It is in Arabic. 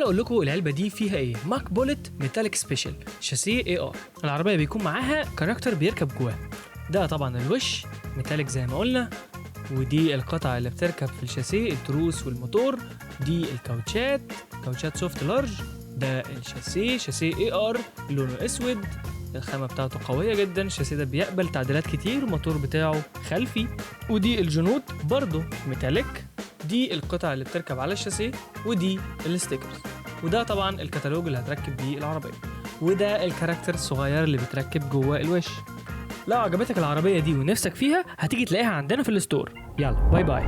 اقول لكم العلبه دي فيها ايه. ماك بولت ميتاليك سبيشال شاسيه اي ار. العربيه بيكون معاها كاركتر بيركب جواه. ده طبعا الوش ميتاليك زي ما قلنا، ودي القطعه اللي بتركب في الشاسيه، التروس والموتور. دي الكاوتشات، كاوتشات سوفت لارج. ده الشاسيه، شاسيه اي ار لونه اسود، الخامه بتاعته قويه جدا. الشاسيه ده بيقبل تعديلات كتير، الموتور بتاعه خلفي. ودي الجنود برضو ميتاليك. دي القطع اللي بتركب على الشاسيه، ودي الستيكرز. وده طبعا الكتالوج اللي هتركب بيه العربيه، وده الكاركتر الصغير اللي بتركب جوه الوش. لو عجبتك العربيه دي ونفسك فيها هتيجي تلاقيها عندنا في الستور. يلا باي باي.